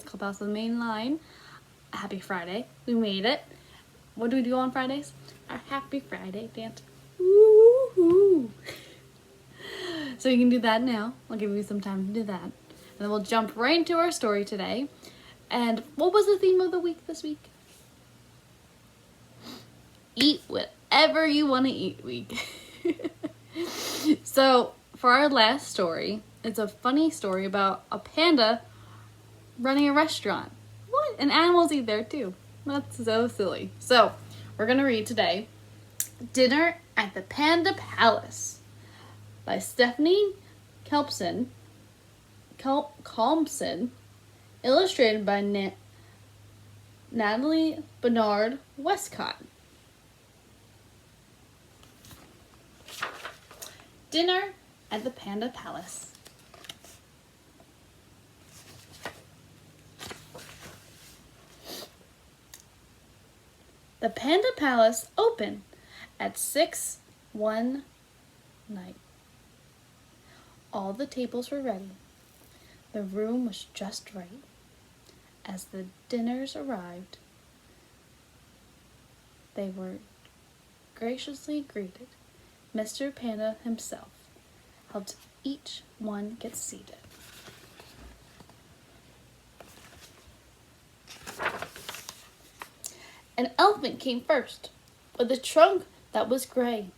It's Clubhouse on the main line. Happy Friday. We made it. What do we do on Fridays? Our Happy Friday dance. Woo-hoo. So you can do that now. I'll give you some time to do that. And then we'll jump right into our story today. And what was the theme of the week this week? Eat whatever you want to eat week. So for our last story, it's a funny story about a panda running a restaurant. What? And animals eat there too. That's so silly. So we're going to read today Dinner at the Panda Palace by Stephanie Kalmson, illustrated by Natalie Bernard Westcott. Dinner at the Panda Palace. The Panda Palace opened at 6 one night. All the tables were ready. The room was just right. As the dinners arrived, they were graciously greeted. Mr. Panda himself helped each one get seated. An elephant came first, with a trunk that was gray.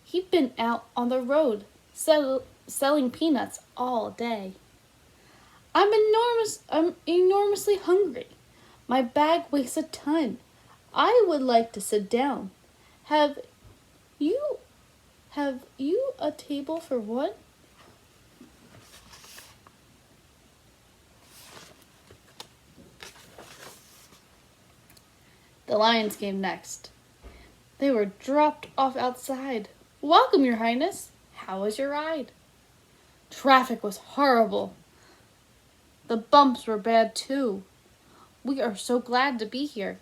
He'd been out on the road selling peanuts all day. I'm enormously hungry. My bag weighs a ton. I would like to sit down. Have you a table for one? The lions came next. They were dropped off outside. Welcome, Your Highness. How was your ride? Traffic was horrible. The bumps were bad too. We are so glad to be here.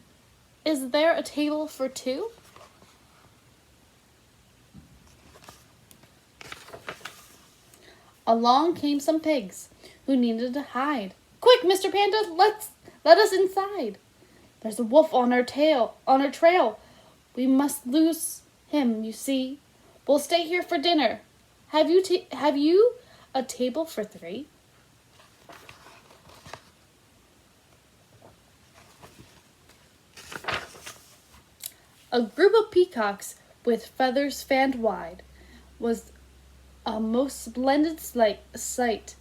Is there a table for two? Along came some pigs who needed to hide. Quick, Mr. Panda, let us inside. There's a wolf on our trail. We must lose him, you see. We'll stay here for dinner. Have you a table for three? A group of peacocks with feathers fanned wide was a most splendid sight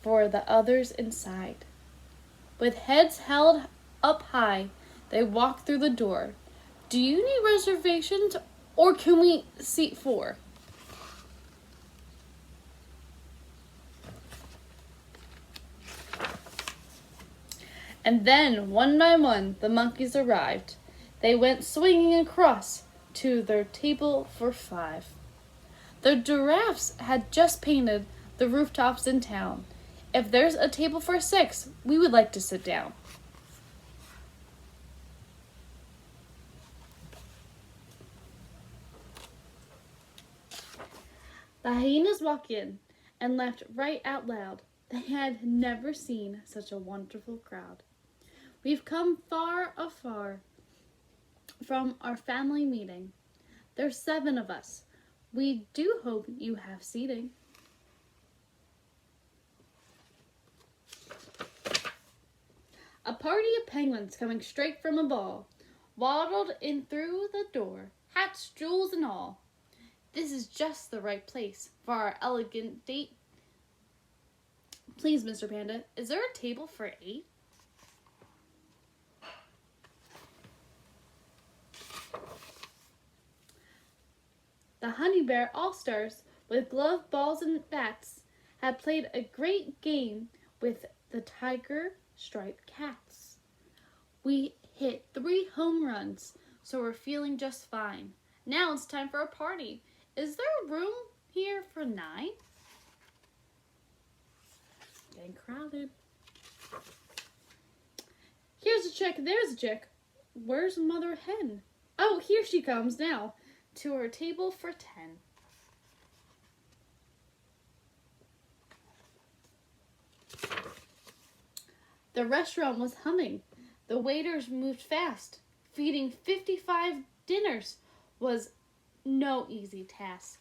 for the others inside. With heads held up high, they walked through the door. Do you need reservations, or can we seat four? And then, one by one, the monkeys arrived. They went swinging across to their table for five. The giraffes had just painted the rooftops in town. If there's a table for six, we would like to sit down. The hyenas walked in and laughed right out loud. They had never seen such a wonderful crowd. We've come afar from our family meeting. There's 7 of us. We do hope you have seating. A party of penguins coming straight from a ball waddled in through the door, hats, jewels, and all. This is just the right place for our elegant date. Please, Mr. Panda, is there a table for 8? The Honey Bear All-Stars, with glove balls and bats, had played a great game with the Tiger Striped Cats. We hit 3 home runs, so we're feeling just fine. Now it's time for a party. Is there room here for 9? Getting crowded. Here's a chick, there's a chick. Where's Mother Hen? Oh, here she comes now. To our table for 10. The restaurant was humming. The waiters moved fast. Feeding 55 dinners was no easy task.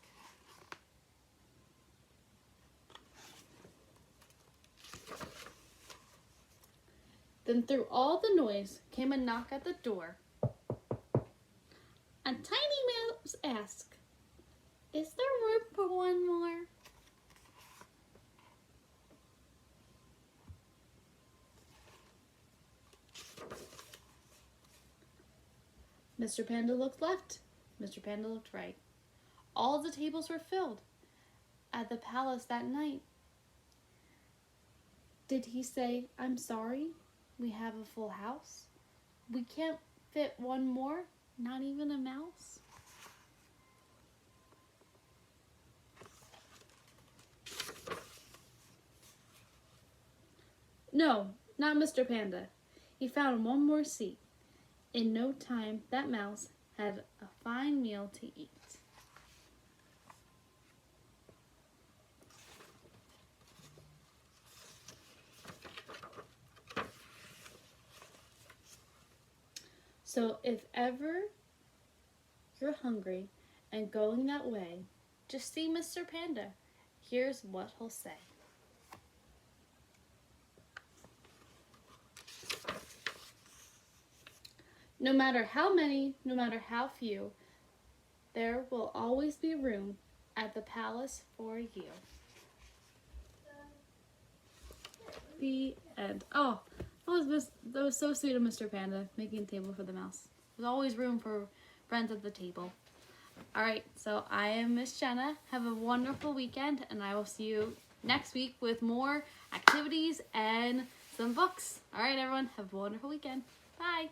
Then through all the noise came a knock at the door. A tiny mouse asked, "Is there room for one more?" Mr. Panda looked left. Mr. Panda looked right. All the tables were filled at the palace that night. Did he say, "I'm sorry, we have a full house. We can't fit one more, not even a mouse"? No, not Mr. Panda. He found one more seat. In no time, that mouse had a fine meal to eat. So if ever you're hungry and going that way, just see Mr. Panda. Here's what he'll say. No matter how many, no matter how few, there will always be room at the palace for you. The end. Oh, that was so sweet of Mr. Panda, making a table for the mouse. There's always room for friends at the table. Alright, so I am Miss Jenna. Have a wonderful weekend, and I will see you next week with more activities and some books. Alright, everyone, have a wonderful weekend. Bye.